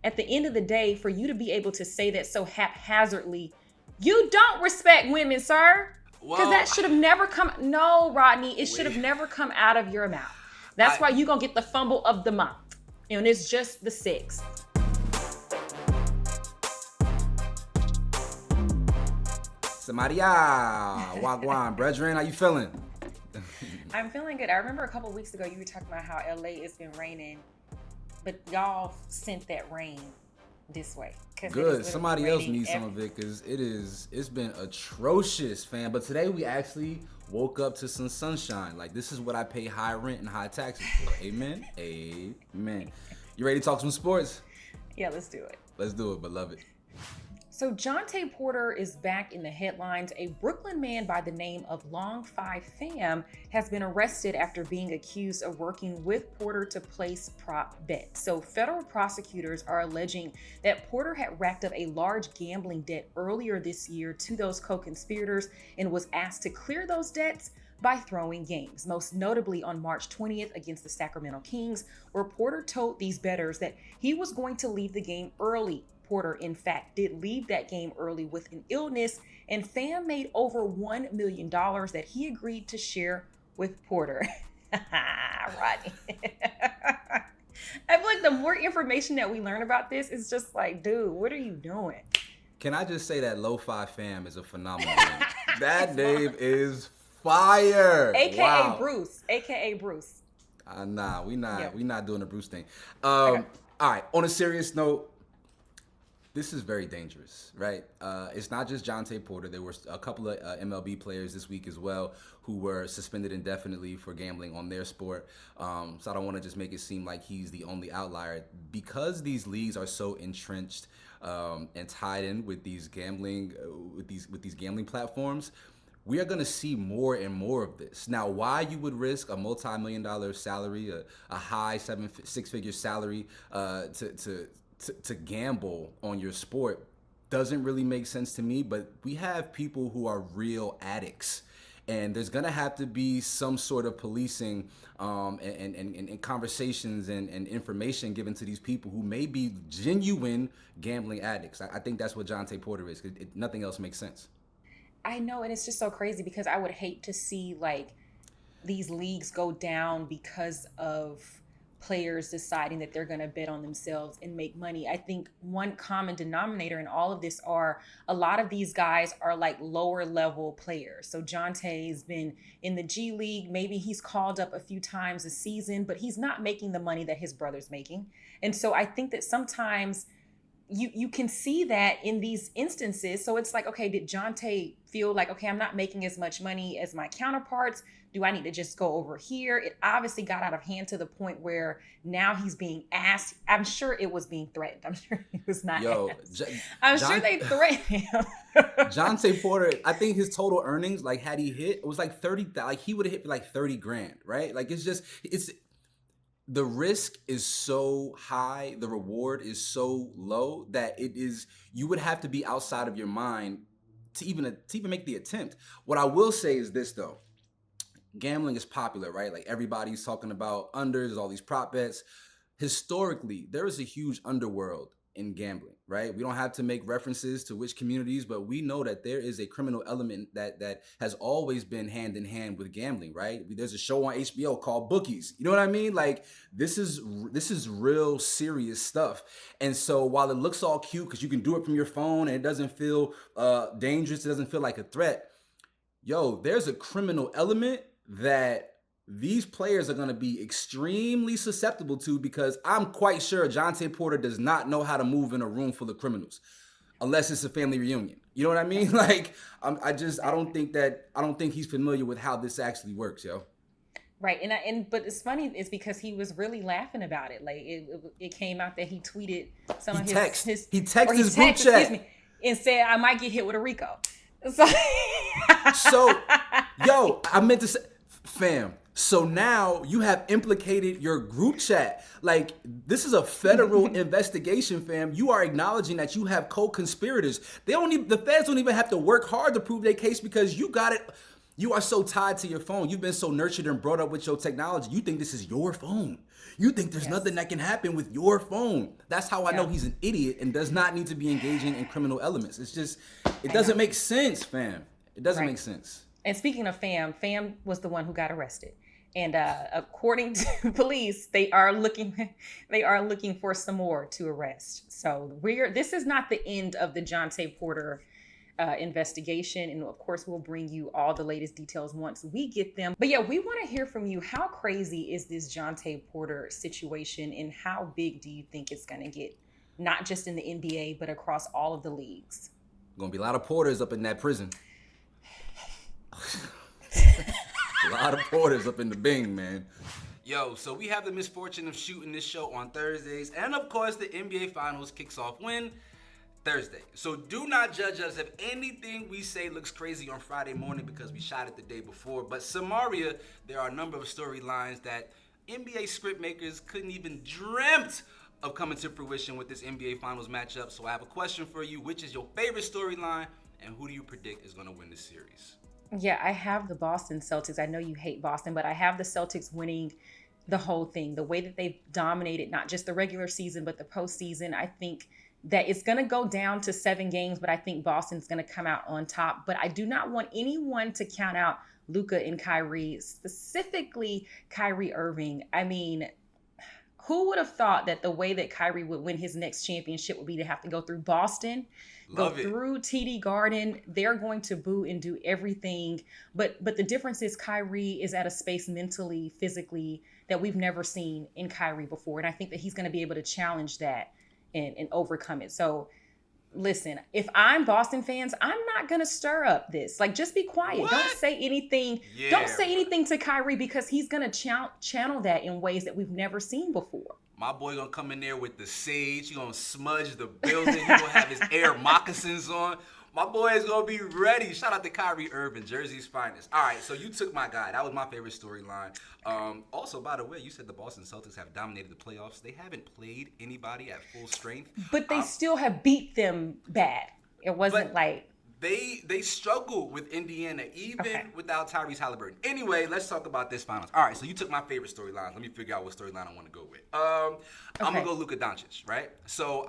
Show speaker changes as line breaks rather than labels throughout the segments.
at the end of the day, for you to be able to say that so haphazardly, you don't respect women, sir. Because that should have never come. No, Rodney, it should have never come out of your mouth. That's why you're going to get the fumble of the month. And it's just the 6th.
Samaria, Wagwan, brethren, how you feeling?
I'm feeling good. I remember a couple of weeks ago you were talking about how LA has been raining, but y'all sent that rain this way.
Good. Somebody else needs some of it because it's been atrocious, fam. But today we actually woke up to some sunshine. Like, this is what I pay high rent and high taxes for. Amen. Amen. You ready to talk some sports?
Yeah, let's do it.
Let's do it, beloved.
So Jontay Porter is back in the headlines. A Brooklyn man by the name of Long 5 Fam has been arrested after being accused of working with Porter to place prop bets. So federal prosecutors are alleging that Porter had racked up a large gambling debt earlier this year to those co-conspirators and was asked to clear those debts by throwing games, most notably on March 20th against the Sacramento Kings, where Porter told these bettors that he was going to leave the game early. Porter, in fact, did leave that game early with an illness, and Fam made over $1 million that he agreed to share with Porter. Rodney. I feel like the more information that we learn about this, it's just like, dude, what are you doing?
Can I just say that Lo-Fi Fam is a phenomenal name? That name is fire.
AKA Bruce. AKA Bruce.
Nah, we not doing the Bruce thing. Okay. All right, on a serious note, this is very dangerous, right? It's not just Jontay Porter. There were a couple of MLB players this week as well who were suspended indefinitely for gambling on their sport. So I don't want to just make it seem like he's the only outlier. Because these leagues are so entrenched and tied in with these gambling gambling platforms, we are going to see more and more of this. Now, why you would risk a multi-million-dollar salary, a high six-figure salary to gamble on your sport doesn't really make sense to me, but we have people who are real addicts, and there's gonna have to be some sort of policing and conversations and information given to these people who may be genuine gambling addicts. I think that's what Jontay Porter is. Nothing else makes sense.
I know, and it's just so crazy because I would hate to see like these leagues go down because of players deciding that they're going to bet on themselves and make money. I think one common denominator in all of this are a lot of these guys are like lower level players. So Jontay's been in the G League. Maybe he's called up a few times a season, but he's not making the money that his brother's making. And so I think that sometimes you can see that in these instances. So it's like, okay, did Jontay feel like, okay, I'm not making as much money as my counterparts? Do I need to just go over here? It obviously got out of hand to the point where now he's being asked. I'm sure it was being threatened. I'm sure he was not asked. I'm sure they threatened him.
Jontay Porter, I think his total earnings, like had he hit, it was like 30, like he would have hit for like 30 grand, right? Like it's the risk is so high, the reward is so low that you would have to be outside of your mind to even make the attempt. What I will say is this though. Gambling is popular, right? Like everybody's talking about unders, all these prop bets. Historically, there is a huge underworld in gambling, right? We don't have to make references to which communities, but we know that there is a criminal element that has always been hand in hand with gambling, right? There's a show on HBO called Bookies. You know what I mean? Like this is real serious stuff. And so while it looks all cute because you can do it from your phone and it doesn't feel dangerous, it doesn't feel like a threat. Yo, there's a criminal element that these players are going to be extremely susceptible to, because I'm quite sure Jontay Porter does not know how to move in a room full of criminals unless it's a family reunion. You know what I mean? Like, I don't think he's familiar with how this actually works, yo.
Right. But it's funny is because he was really laughing about it. Like it came out that he tweeted some of his
texted his group chat
and said, I might get hit with a RICO.
So yo, I meant to say, fam, so now you have implicated your group chat. Like, this is a federal investigation, fam. You are acknowledging that you have co-conspirators. The feds don't even have to work hard to prove their case because you got it. You are so tied to your phone. You've been so nurtured and brought up with your technology. You think this is your phone. You think there's nothing that can happen with your phone. That's how I know he's an idiot and does not need to be engaging in criminal elements. It's just, it doesn't make sense, fam. It doesn't make sense.
And speaking of Fam was the one who got arrested. And according to police, they are looking for some more to arrest. So this is not the end of the Jontay Porter investigation, and of course we'll bring you all the latest details once we get them. But yeah, we want to hear from you. How crazy is this Jontay Porter situation, and how big do you think it's going to get, not just in the NBA but across all of the leagues?
Gonna be a lot of Porters up in that prison. A lot of Porters up in the Bing, man. Yo, so we have the misfortune of shooting this show on Thursdays, and of course the NBA Finals kicks off when? Thursday. So do not judge us if anything we say looks crazy on Friday morning because we shot it the day before. But Samaria, there are a number of storylines that NBA script makers couldn't even dreamt of coming to fruition with this NBA Finals matchup. So I have a question for you. Which is your favorite storyline, and who do you predict is going to win this series?
Yeah, I have the Boston Celtics. I know you hate Boston, but I have the Celtics winning the whole thing. The way that they've dominated not just the regular season, but the postseason, I think that it's going to go down to 7 games, but I think Boston's going to come out on top. But I do not want anyone to count out Luka and Kyrie, specifically Kyrie Irving. I mean, who would have thought that the way that Kyrie would win his next championship would be to have to go through Boston, through TD Garden. They're going to boo and do everything. But the difference is Kyrie is at a space mentally, physically, that we've never seen in Kyrie before. And I think that he's going to be able to challenge that and overcome it. So listen, if I'm Boston fans, I'm not going to stir up this. Like, just be quiet.
What?
Don't say anything. Yeah. Don't say anything to Kyrie, because he's going to channel that in ways that we've never seen before.
My boy going to come in there with the sage. He going to smudge the building. He going to have his air moccasins on. My boy is going to be ready. Shout out to Kyrie Irving, Jersey's finest. All right, so you took my guy. That was my favorite storyline. Also, by the way, you said the Boston Celtics have dominated the playoffs. They haven't played anybody at full strength.
But they still have beat them bad. It wasn't like...
They struggled with Indiana, even without Tyrese Halliburton. Anyway, let's talk about this finals. All right, so you took my favorite storyline. Let me figure out what storyline I want to go with. I'm going to go Luka Dončić, right? So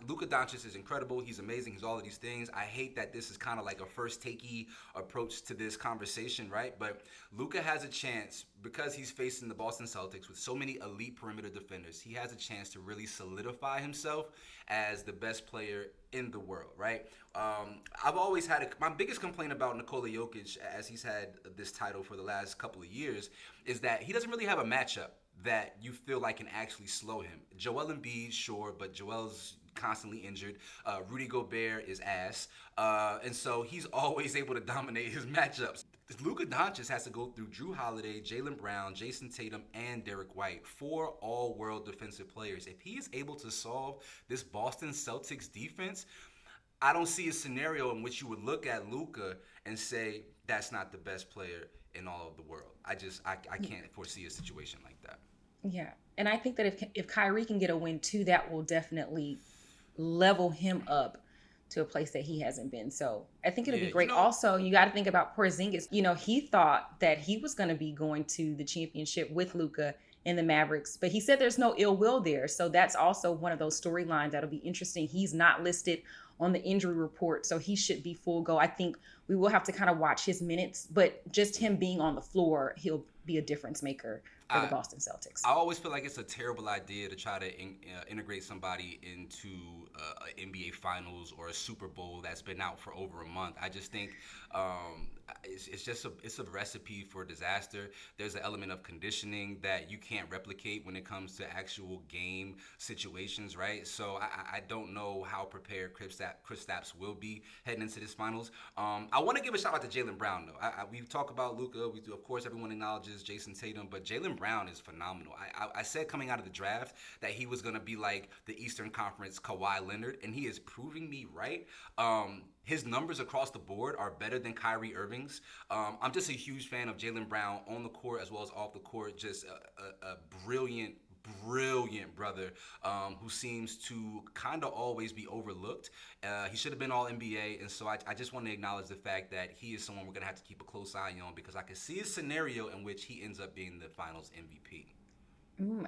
Luka Dončić is incredible. He's amazing. He's all of these things. I hate that this is kind of like a first-takey approach to this conversation, right? But Luka has a chance, because he's facing the Boston Celtics with so many elite perimeter defenders, he has a chance to really solidify himself as the best player in the world, right? I've always had my biggest complaint about Nikola Jokic, as he's had this title for the last couple of years, is that he doesn't really have a matchup that you feel like can actually slow him. Joel Embiid, sure, but Joel's constantly injured. Rudy Gobert is ass. And so he's always able to dominate his matchups. Luka Dončić has to go through Drew Holiday, Jaylen Brown, Jason Tatum, and Derek White, 4 all-world defensive players. If he is able to solve this Boston Celtics defense, I don't see a scenario in which you would look at Luka and say that's not the best player in all of the world. I can't foresee a situation like that.
Yeah, and I think that if Kyrie can get a win too, that will definitely level him up to a place that he hasn't been. So I think it'll be great. Also, you got to think about Porzingis. He thought that he was going to be going to the championship with Luka and the Mavericks, but he said there's no ill will there. So that's also one of those storylines that'll be interesting. He's not listed on the injury report, so he should be full go. I think we will have to kind of watch his minutes, but just him being on the floor, he'll be a difference maker for the Boston Celtics.
I always feel like it's a terrible idea to try to integrate somebody into an NBA Finals or a Super Bowl that's been out for over a month. I just think it's a recipe for disaster. There's an element of conditioning that you can't replicate when it comes to actual game situations, right? So I don't know how prepared Kristaps will be heading into this finals. I want to give a shout out to Jaylen Brown, though. We talk about Luka. We do, of course, everyone acknowledges Jason Tatum, but Jaylen Brown is phenomenal. I said coming out of the draft that he was going to be like the Eastern Conference Kawhi Leonard, and he is proving me right. His numbers across the board are better than Kyrie Irving's. I'm just a huge fan of Jaylen Brown on the court as well as off the court. Just a brilliant brilliant brother who seems to kind of always be overlooked. He should have been all NBA, and so I just want to acknowledge the fact that he is someone we're going to have to keep a close eye on, because I can see a scenario in which he ends up being the finals MVP.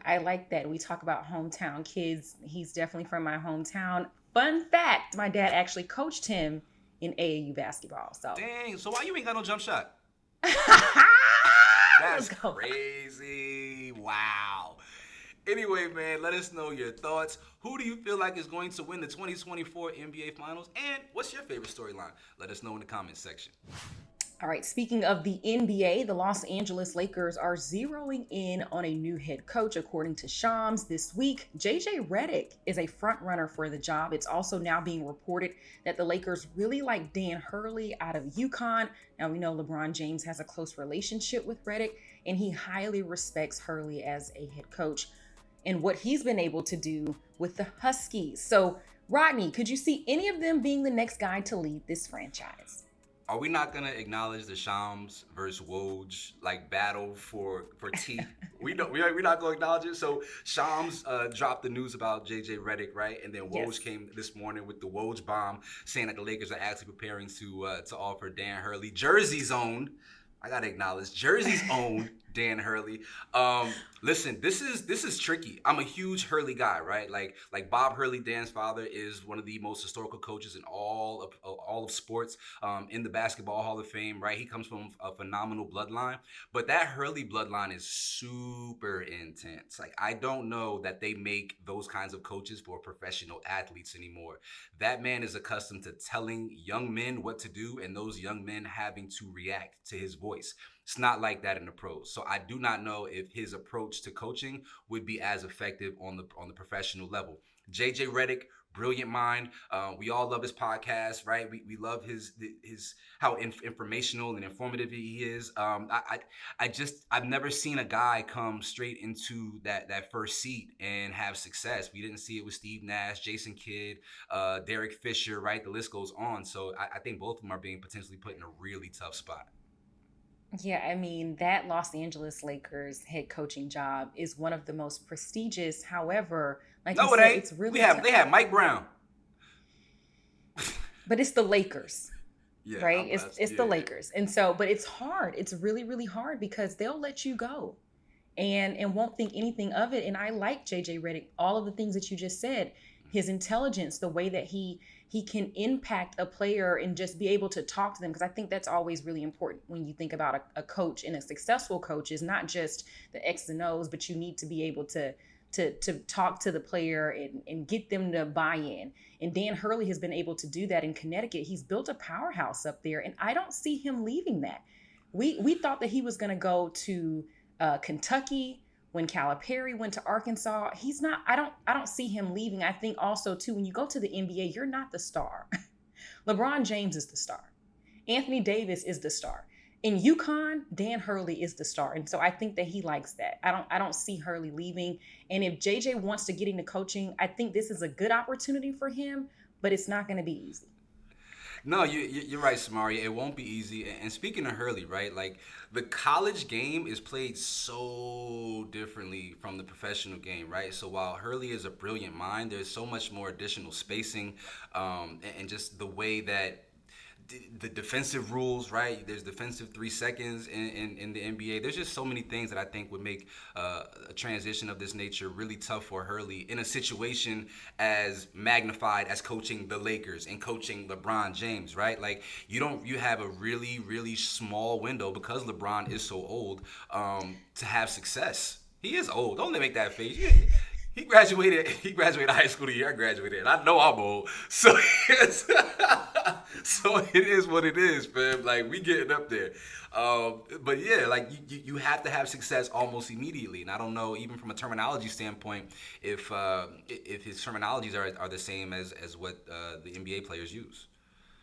I like that. We talk about hometown kids. He's definitely from my hometown. Fun fact, my dad actually coached him in AAU basketball. So
Dang, so why you ain't got no jump shot?
let's
That's
go.
crazy. Wow. Anyway, man, let us know your thoughts. Who do you feel like is going to win the 2024 NBA Finals? And what's your favorite storyline? Let us know in the comments section.
All right, speaking of the NBA, the Los Angeles Lakers are zeroing in on a new head coach, according to Shams this week. JJ Redick is a front runner for the job. It's also now being reported that the Lakers really like Dan Hurley out of UConn. Now, we know LeBron James has a close relationship with Redick, and he highly respects Hurley as a head coach and what he's been able to do with the Huskies. So, Rodney, could you see any of them being the next guy to lead this franchise?
Are we not gonna acknowledge the Shams versus Woj battle for T? We're not gonna acknowledge it. So Shams dropped the news about JJ Redick, right? And then Woj came this morning with the Woj bomb, saying that the Lakers are actually preparing to offer Dan Hurley, Jersey's own. I gotta acknowledge Jersey's own Dan Hurley. Listen, this is tricky. I'm a huge Hurley guy, right? Like Bob Hurley, Dan's father, is one of the most historical coaches in all of sports, in the Basketball Hall of Fame, right? He comes from a phenomenal bloodline, but that Hurley bloodline is super intense. Like, I don't know that they make those kinds of coaches for professional athletes anymore. That man is accustomed to telling young men what to do, and those young men having to react to his voice. It's not like that in the pros. So I do not know if his approach to coaching would be as effective on the professional level. JJ Redick, brilliant mind. We all love his podcast, right? We love his how informational and informative he is. I've never seen a guy come straight into that first seat and have success. We didn't see it with Steve Nash, Jason Kidd, Derek Fisher, right? The list goes on. So I think both of them are being potentially put in a really tough spot.
Yeah, I mean, that Los Angeles Lakers head coaching job is one of the most prestigious. However, like you
No, it
said,
ain't.
it's really
They have Mike Brown.
but it's the Lakers,
Yeah,
right? It's the Lakers. And so, but it's hard. It's really, really hard because they'll let you go and won't think anything of it. And I like JJ Redick, all of the things that you just said, his intelligence, the way that he can impact a player and just be able to talk to them. Because I think that's always really important when you think about a coach, and a successful coach is not just the X and O's, but you need to be able to talk to the player and get them to buy in. And Dan Hurley has been able to do that in Connecticut. He's built a powerhouse up there, and I don't see him leaving that. We thought that he was going to go to Kentucky when Calipari went to Arkansas. He's not. I don't see him leaving. I think also too, when you go to the NBA, you're not the star. LeBron James is the star. Anthony Davis is the star. In UConn, Dan Hurley is the star. And so I think that he likes that. I don't see Hurley leaving. And if JJ wants to get into coaching, I think this is a good opportunity for him, but it's not going to be easy.
No, you're right, Samari. It won't be easy. And speaking of Hurley, right, like the college game is played so differently from the professional game, right? So while Hurley is a brilliant mind, there's so much more additional spacing, and just the way that the defensive rules, right? There's defensive 3 seconds in the NBA. There's just so many things that I think would make a transition of this nature really tough for Hurley in a situation as magnified as coaching the Lakers and coaching LeBron James, right? Like you have a really, really small window because LeBron is so old, to have success. He is old. Don't let me make that face. He graduated high school the year I graduated, and I know I'm old. So so it is what it is, fam. Like, we getting up there. But yeah, like you have to have success almost immediately. And I don't know, even from a terminology standpoint, if his terminologies are the same as what the NBA players use.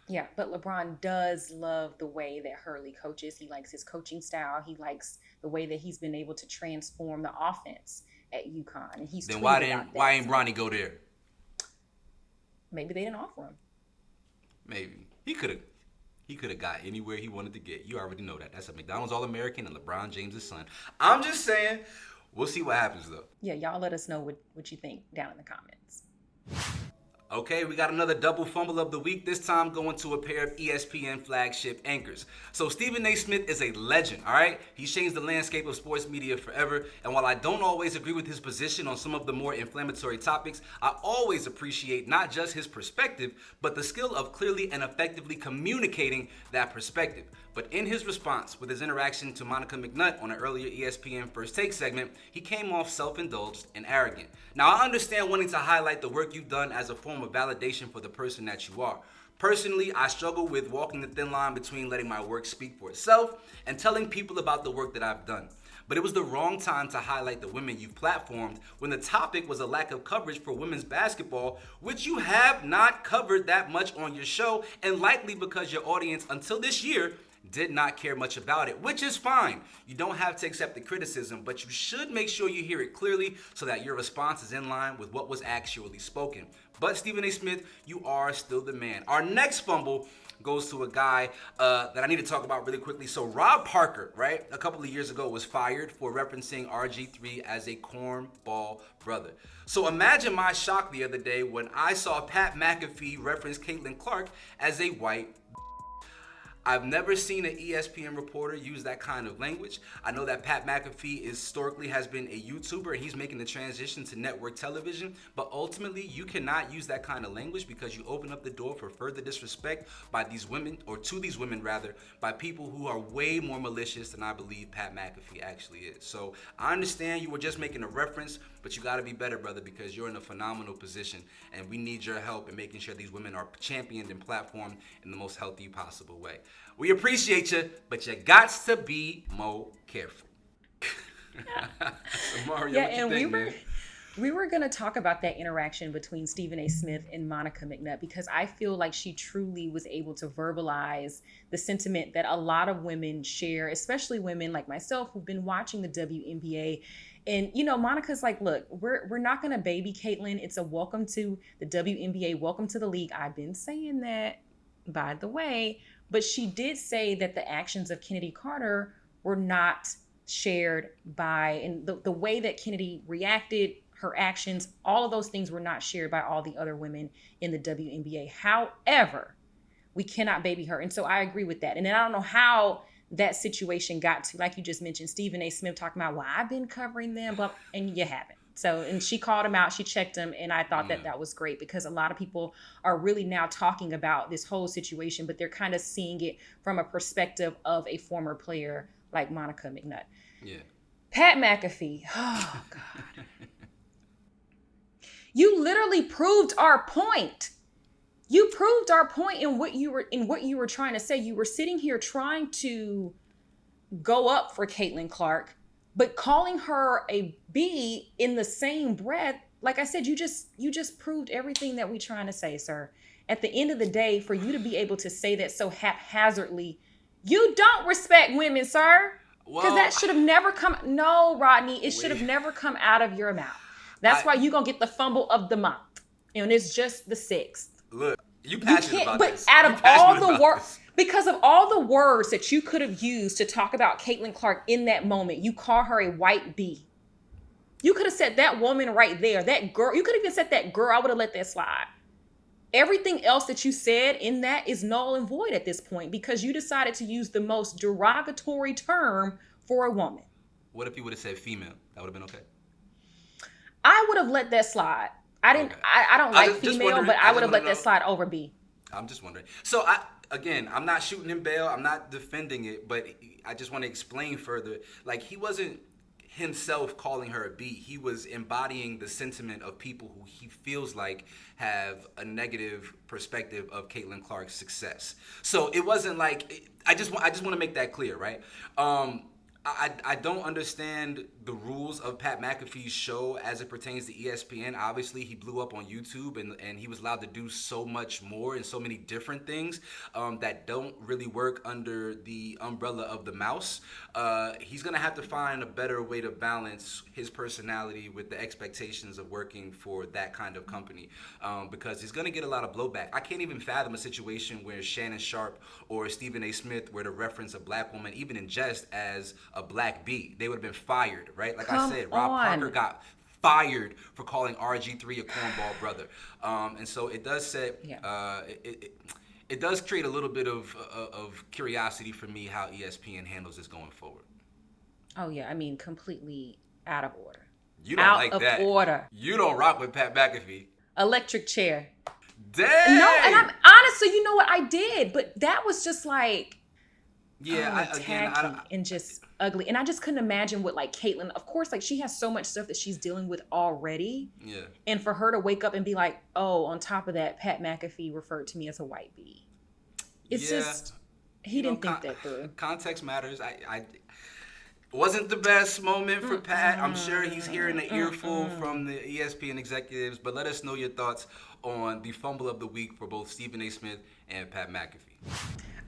Yeah, but LeBron does love the way that Hurley coaches. He likes his coaching style. He likes the way that he's been able to transform the offense at UConn. And he's
then
why
ain't Bronny go there?
Maybe they didn't offer him.
Maybe he could have got anywhere he wanted to get. You already know that. That's a McDonald's All-American and LeBron James' son. I'm just saying, We'll see what happens, though.
Yeah, y'all let us know what you think down in the comments.
Okay, we got another double fumble of the week, this time going to a pair of ESPN flagship anchors. So Stephen A. Smith is a legend, all right? He's changed the landscape of sports media forever, and while I don't always agree with his position on some of the more inflammatory topics, I always appreciate not just his perspective, but the skill of clearly and effectively communicating that perspective. But in his response with his interaction to Monica McNutt on an earlier ESPN First Take segment, he came off self-indulged and arrogant. Now, I understand wanting to highlight the work you've done as a form of validation for the person that you are. Personally, I struggle with walking the thin line between letting my work speak for itself and telling people about the work that I've done. But it was the wrong time to highlight the women you've platformed when the topic was a lack of coverage for women's basketball, which you have not covered that much on your show, and likely because your audience until this year did not care much about it, which is fine. You don't have to accept the criticism, but you should make sure you hear it clearly so that your response is in line with what was actually spoken. But Stephen A. Smith, you are still the man. Our next fumble goes to a guy that I need to talk about really quickly. So Rob Parker, right, a couple of years ago was fired for referencing RG3 as a cornball brother. So imagine my shock the other day when I saw Pat McAfee reference Caitlin Clark as a white. I've never seen an ESPN reporter use that kind of language. I know that Pat McAfee historically has been a YouTuber and he's making the transition to network television, but ultimately you cannot use that kind of language because you open up the door for further disrespect by these women, or to these women rather, by people who are way more malicious than I believe Pat McAfee actually is. So I understand you were just making a reference, but you gotta be better, brother, because you're in a phenomenal position and we need your help in making sure these women are championed and platformed in the most healthy possible way. We appreciate you, but you got to be more careful. So Mario,
Yeah,
what you
and
think, man?
we were going to talk about that interaction between Stephen A. Smith and Monica McNutt because I feel like she truly was able to verbalize the sentiment that a lot of women share, especially women like myself who've been watching the WNBA. And, you know, Monica's like, look, we're not going to baby Caitlin. It's a welcome to the WNBA, welcome to the league. I've been saying that, by the way. But she did say that the actions of Kennedy Carter were not shared by, and the way that Kennedy reacted, her actions, all of those things were not shared by all the other women in the WNBA. However, we cannot baby her. And so I agree with that. And then I don't know how that situation got to, like you just mentioned, Stephen A. Smith talking about, well, I've been covering them, but, and you haven't. So, and she called him out, she checked him, and I thought that was great because a lot of people are really now talking about this whole situation, but they're kind of seeing it from a perspective of a former player like Monica McNutt.
Yeah.
Pat McAfee, oh God. You literally proved our point. You proved our point in what you were trying to say. You were sitting here trying to go up for Caitlin Clark, but calling her a B in the same breath, like I said, you just proved everything that we're trying to say, sir. At the end of the day, for you to be able to say that so haphazardly, you don't respect women, sir. Because that should have never come. No, Rodney, it should have never come out of your mouth. That's why you're going to get the fumble of the month. And it's just the 6th.
Look, you passionate about
but
this.
Out of all the words, because of all the words that you could have used to talk about Caitlin Clark in that moment, you call her a white bee. You could have said that woman right there, that girl. You could have even said that girl. I would have let that slide. Everything else that you said in that is null and void at this point because you decided to use the most derogatory term for a woman.
What if you would have said female? That would have been okay.
I would have let that slide. I didn't. Okay. I don't like female, but I would have let that slide over B.
I'm just wondering. So I'm not shooting him bail. I'm not defending it, but I just want to explain further. Like, he wasn't himself calling her a B. He was embodying the sentiment of people who he feels like have a negative perspective of Caitlin Clark's success. So it wasn't like, I just want to make that clear, right? I don't understand the rules of Pat McAfee's show as it pertains to ESPN. Obviously, he blew up on YouTube and he was allowed to do so much more and so many different things that don't really work under the umbrella of the mouse. He's going to have to find a better way to balance his personality with the expectations of working for that kind of company because he's going to get a lot of blowback. I can't even fathom a situation where Shannon Sharp or Stephen A. Smith were to reference a black woman, even in jest, as a black B. They would have been fired, right? Like
Come
I said, Rob
on.
Parker got fired for calling RG3 a cornball brother. And so it does say, it does create a little bit of curiosity for me how ESPN handles this going forward.
Oh, yeah. I mean, completely out of order.
You don't like that.
Out of order.
You don't rock with Pat McAfee.
Electric chair.
Dang.
No, and I'm honestly, you know what, I did, but that was just like,
tacky
and just ugly. And I just couldn't imagine what like Caitlyn, of course, like she has so much stuff that she's dealing with already.
Yeah.
And for her to wake up and be like, oh, on top of that, Pat McAfee referred to me as a white bee. It's just, he didn't think that through.
Context matters. I wasn't the best moment for Pat. I'm sure he's hearing an earful from the ESPN executives, but let us know your thoughts on the fumble of the week for both Stephen A. Smith and Pat McAfee.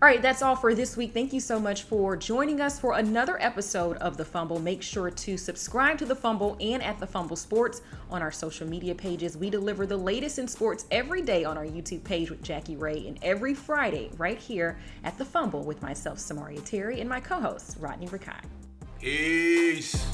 All right, that's all for this week. Thank you so much for joining us for another episode of The Fumble. Make sure to subscribe to The Fumble and at The Fumble Sports on our social media pages. We deliver the latest in sports every day on our YouTube page with Jackie Ray, and every Friday right here at The Fumble with myself, Samaria Terry, and my co-host, Rodney Rakai.
Peace.